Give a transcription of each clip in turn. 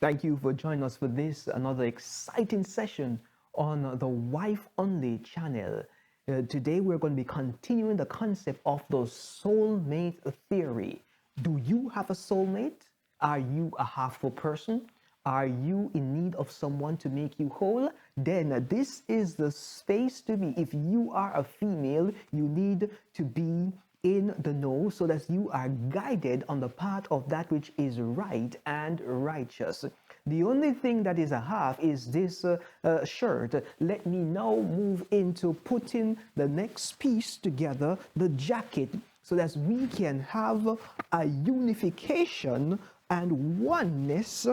Thank you for joining us for this another exciting session on the Wife Only channel. Today we're going to be continuing the concept of the soulmate theory. Do you have a soulmate? Are you a half-full person? Are you in need of someone to make you whole? Then this is the space to be. If you are a female, you need to be in the know so that you are guided on the path of that which is right and righteous. The only thing that is a half is this shirt. Let me now move into putting the next piece together, the jacket, so that we can have a unification and oneness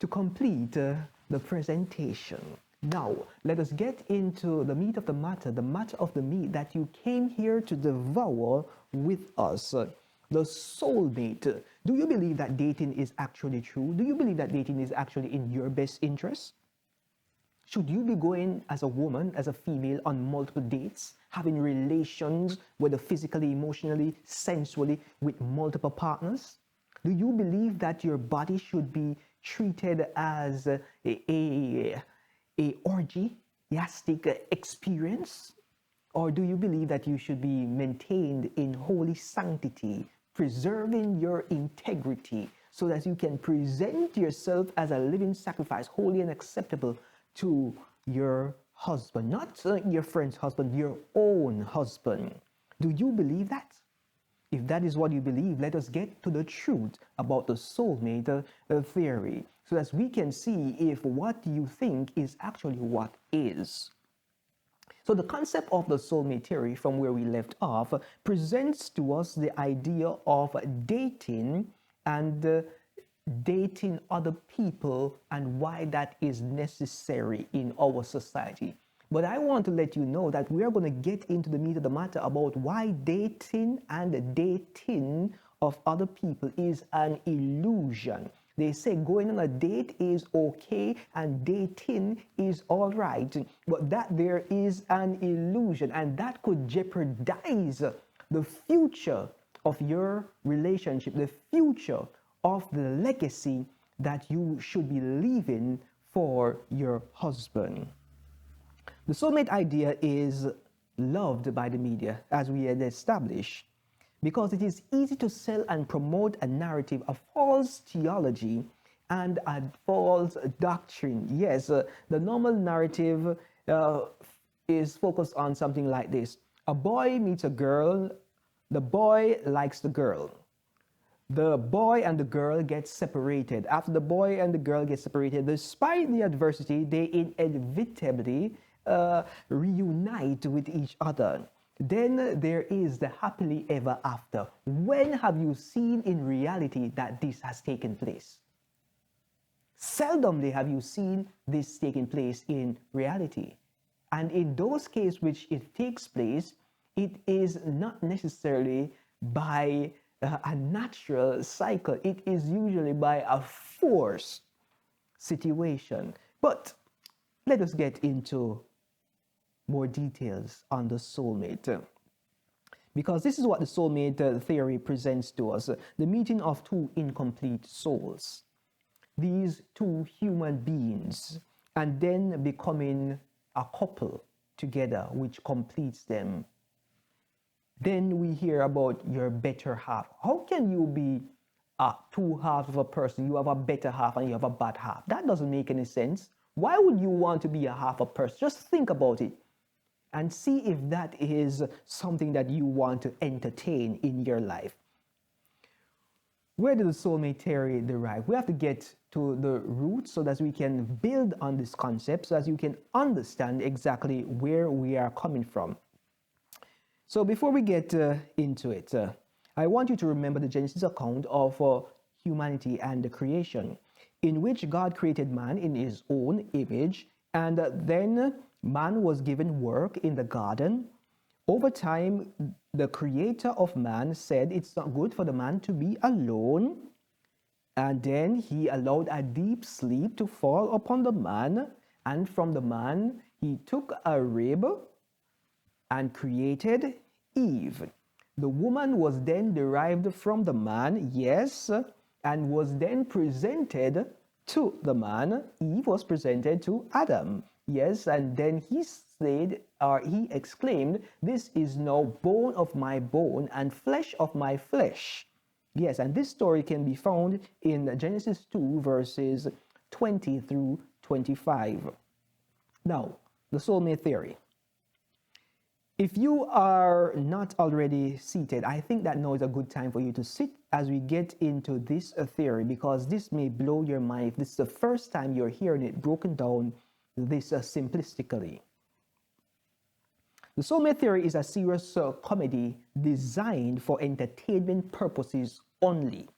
to complete the presentation. Now, let us get into the meat of the matter of the meat that you came here to devour with us. The soulmate. Do you believe that dating is actually true? Do you believe that dating is actually in your best interest? Should you be going as a woman, as a female, on multiple dates, having relations, whether physically, emotionally, sensually, with multiple partners? Do you believe that your body should be treated as a orgiastic experience? Or do you believe that you should be maintained in holy sanctity, preserving your integrity so that you can present yourself as a living sacrifice, holy and acceptable to your husband, not your friend's husband, your own husband? Do you believe that? If that is what you believe, let us get to the truth about the soulmate theory so that we can see if what you think is actually what is. So the concept of the soulmate theory, from where we left off, presents to us the idea of dating and dating other people and why that is necessary in our society. But I want to let you know that we are going to get into the meat of the matter about why dating and dating of other people is an illusion. They say going on a date is okay and dating is all right, but that there is an illusion, and that could jeopardize the future of your relationship, the future of the legacy that you should be leaving for your husband. The soulmate idea is loved by the media, as we had established, because it is easy to sell and promote a narrative, a false theology, and a false doctrine. Yes, the normal narrative is focused on something like this. A boy meets a girl, the boy likes the girl. The boy and the girl get separated. After the boy and the girl get separated, despite the adversity, they inevitably reunite with each other. Then there is the happily ever after. When have you seen in reality that this has taken place? Seldomly have you seen this taking place in reality. And in those cases which it takes place, it is not necessarily by a natural cycle. It is usually by a forced situation. But let us get into more details on the soulmate, because this is what the soulmate theory presents to us: the meeting of two incomplete souls, these two human beings, and then becoming a couple together, which completes them. Then we hear about your better half. How can you be two halves of a person? You have a better half and you have a bad half. That doesn't make any sense. Why would you want to be a half a person? Just think about it and see if that is something that you want to entertain in your life. Where did the soulmate theory derive? We have to get to the root so that we can build on this concept, so that you can understand exactly where we are coming from. So before we get into it, I want you to remember the Genesis account of humanity and the creation, in which God created man in his own image, and then man was given work in the garden. Over time, the creator of man said it's not good for the man to be alone. And then he allowed a deep sleep to fall upon the man. And from the man, he took a rib and created Eve. The woman was then derived from the man, yes, and was then presented to the man, Eve was presented to Adam. Yes, and then he said, or he exclaimed, "This is now bone of my bone and flesh of my flesh." Yes, and this story can be found in Genesis 2, verses 20 through 25. Now, the soulmate theory. If you are not already seated, I think that now is a good time for you to sit as we get into this theory, because this may blow your mind if this is the first time you're hearing it broken down this simplistically. The soulmate theory is a serious comedy designed for entertainment purposes only.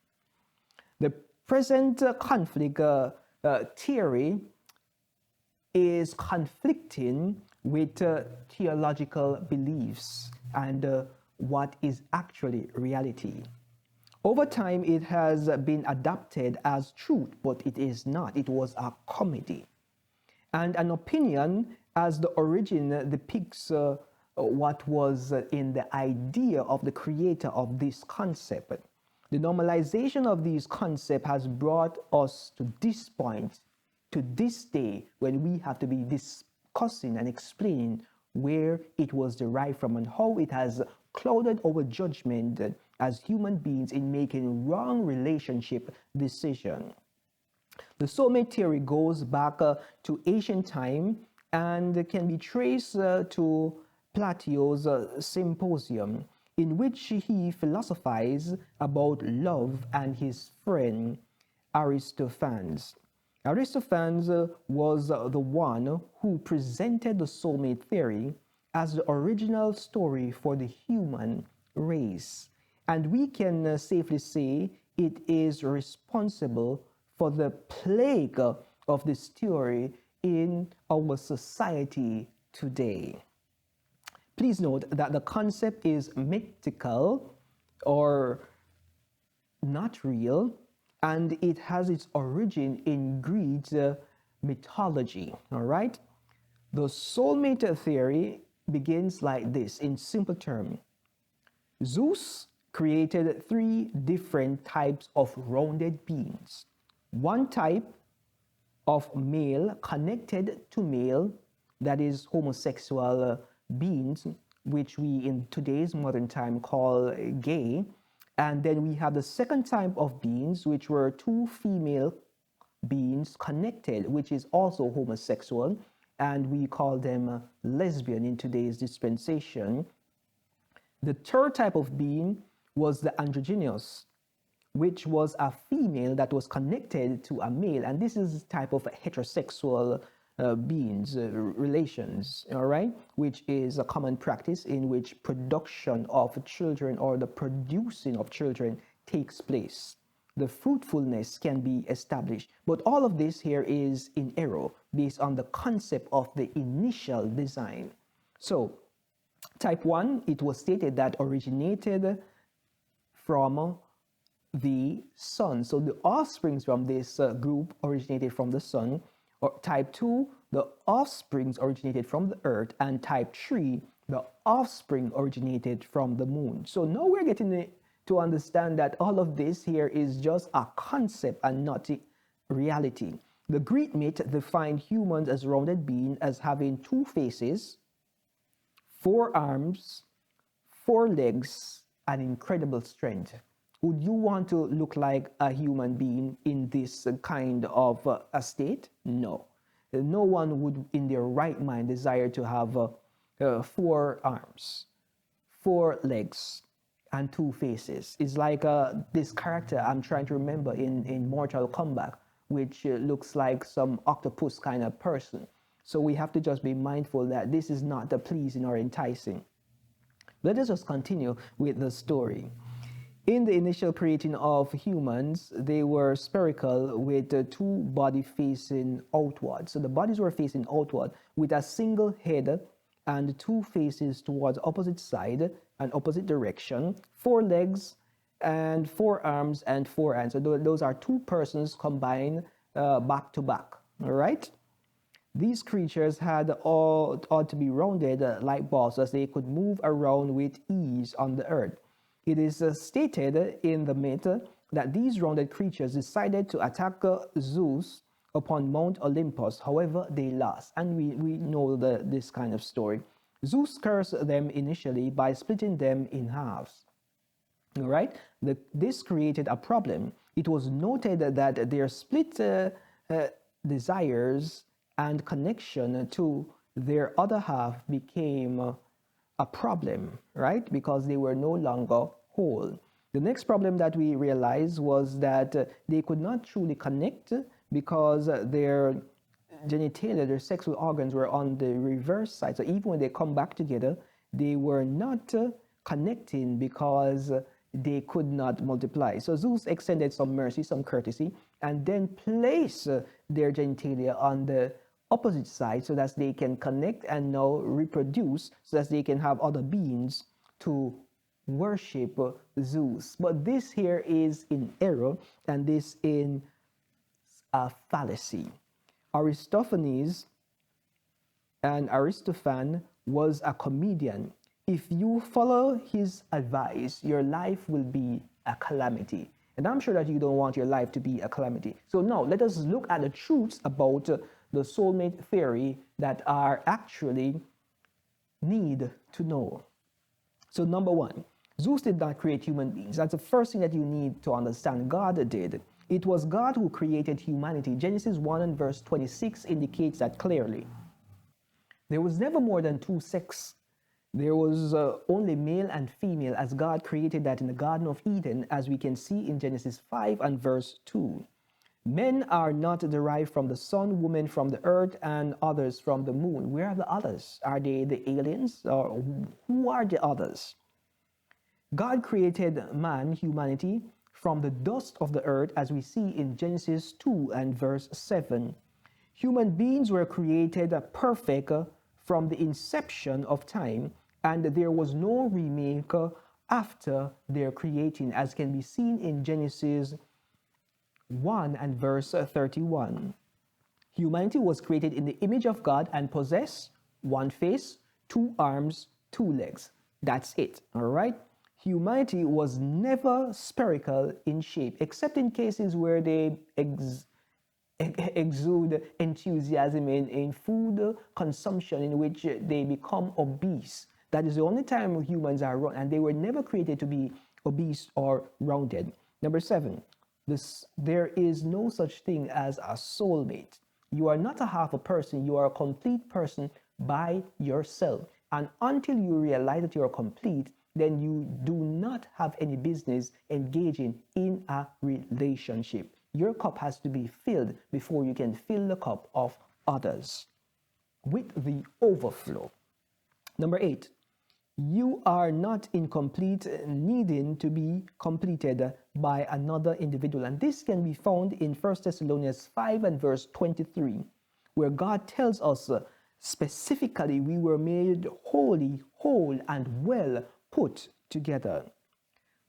The present conflict theory is conflicting with theological beliefs and what is actually reality. Over time, it has been adopted as truth, but it is not. It was a comedy. And an opinion, as the origin depicts what was in the idea of the creator of this concept. The normalization of these concepts has brought us to this point, to this day, when we have to be discussing and explaining where it was derived from and how it has clouded our judgment as human beings in making wrong relationship decisions. The soulmate theory goes back to ancient time and can be traced to Plato's Symposium, in which he philosophized about love, and his friend Aristophanes. Aristophanes was the one who presented the soulmate theory as the original story for the human race. And we can safely say it is responsible for the plague of this theory in our society today. Please note that the concept is mythical or not real, and it has its origin in Greek mythology. All right? The soulmate theory begins like this in simple terms. Zeus created 3 different types of rounded beings. One type of male connected to male, that is homosexual beings, which we in today's modern time call gay. And then we have the second type of beings, which were 2 female beings connected, which is also homosexual, and we call them lesbian in today's dispensation. The third type of being was the androgynous, which was a female that was connected to a male, and this is a type of heterosexual beings, relations, all right, which is a common practice in which production of children or the producing of children takes place. The fruitfulness can be established, but all of this here is in error based on the concept of the initial design. So type 1, it was stated that originated from the sun. So the offsprings from this group originated from the sun. Or type 2, the offsprings originated from the earth. And type 3, the offspring originated from the moon. So now we're getting to understand that all of this here is just a concept and not a reality. The Greek myth defined humans as rounded beings as having 2 faces, 4 arms, 4 legs, and incredible strength. Would you want to look like a human being in this kind of a state? No. No one would in their right mind desire to have 4 arms, 4 legs, and 2 faces. It's like this character I'm trying to remember in Mortal Kombat, which looks like some octopus kind of person. So we have to just be mindful that this is not pleasing or enticing. Let us just continue with the story. In the initial creating of humans, they were spherical with 2 bodies facing outward. So the bodies were facing outward with a single head and 2 faces towards opposite side and opposite direction, 4 legs and 4 arms and 4 hands. So those are 2 persons combined back to back. All right? These creatures had ought to be rounded like balls, as they could move around with ease on the earth. It is stated in the myth that these rounded creatures decided to attack Zeus upon Mount Olympus. However, they lost. And we know this kind of story. Zeus cursed them initially by splitting them in halves. All right? This created a problem. It was noted that their split desires and connection to their other half became a problem, right? Because they were no longer whole. The next problem that we realized was that they could not truly connect because their genitalia, their sexual organs were on the reverse side. So even when they come back together, they were not connecting because they could not multiply. So Zeus extended some mercy, some courtesy, and then placed their genitalia on the opposite side so that they can connect and now reproduce, so that they can have other beings to worship Zeus. But this here is in error, and this in a fallacy. Aristophanes and Aristophanes was a comedian. If you follow his advice, your life will be a calamity. And I'm sure that you don't want your life to be a calamity. So now let us look at the truths about the soulmate theory that are actually need to know. So number one, Zeus did not create human beings. That's the first thing that you need to understand. God did. It was God who created humanity. Genesis 1 and verse 26 indicates that clearly. There was never more than two sexes. There was only male and female, as God created that in the Garden of Eden, as we can see in Genesis 5 and verse 2. Men are not derived from the sun, women from the earth, and others from the moon. Where are the others? Are they the aliens? Or who are the others? God created man, humanity, from the dust of the earth, as we see in Genesis 2 and verse 7. Human beings were created perfect from the inception of time, and there was no remake after their creating, as can be seen in Genesis 1 and verse 31. Humanity was created in the image of God and possessed one face, two arms, two legs. That's it, all right? Humanity was never spherical in shape, except in cases where they exude enthusiasm in food consumption, in which they become obese. That is the only time humans are round, and they were never created to be obese or rounded. Number 7, there is no such thing as a soulmate. You are not a half a person, you are a complete person by yourself. And until you realize that you're complete, then you do not have any business engaging in a relationship. Your cup has to be filled before you can fill the cup of others with the overflow. Number 8, you are not incomplete, needing to be completed by another individual. And this can be found in 1 Thessalonians 5 and verse 23, where God tells us specifically we were made holy, whole, and well put together.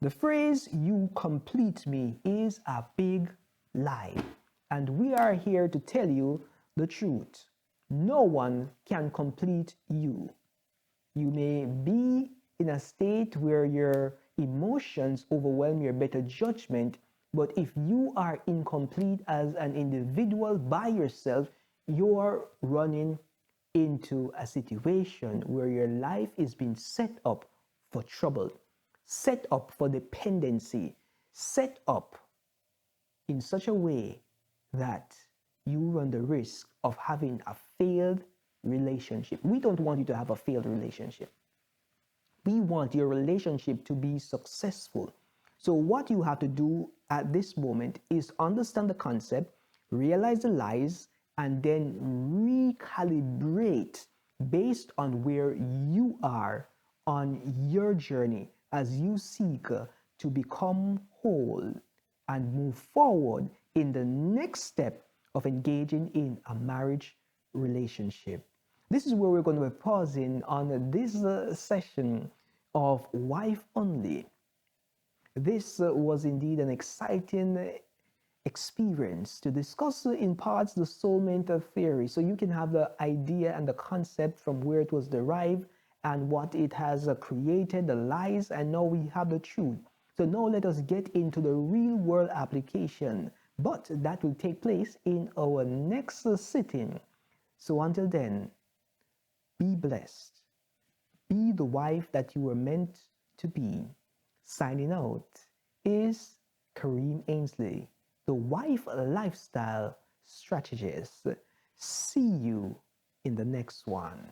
The phrase, "you complete me," is a big lie. And we are here to tell you the truth. No one can complete you. You may be in a state where your emotions overwhelm your better judgment, but if you are incomplete as an individual by yourself, you're running into a situation where your life is being set up for trouble, set up for dependency, set up in such a way that you run the risk of having a failed relationship. We don't want you to have a failed relationship. We want your relationship to be successful. So what you have to do at this moment is understand the concept, realize the lies, and then recalibrate based on where you are on your journey as you seek to become whole and move forward in the next step of engaging in a marriage relationship. This is where we're going to be pausing on this session of Wife Only. This was indeed an exciting experience to discuss in parts the soulmate theory, so you can have the idea and the concept from where it was derived and what it has created, the lies, and now we have the truth. So now let us get into the real world application, but that will take place in our next sitting. So until then, be blessed. Be the wife that you were meant to be. Signing out is Kareem Ainsley, the wife lifestyle strategist. See you in the next one.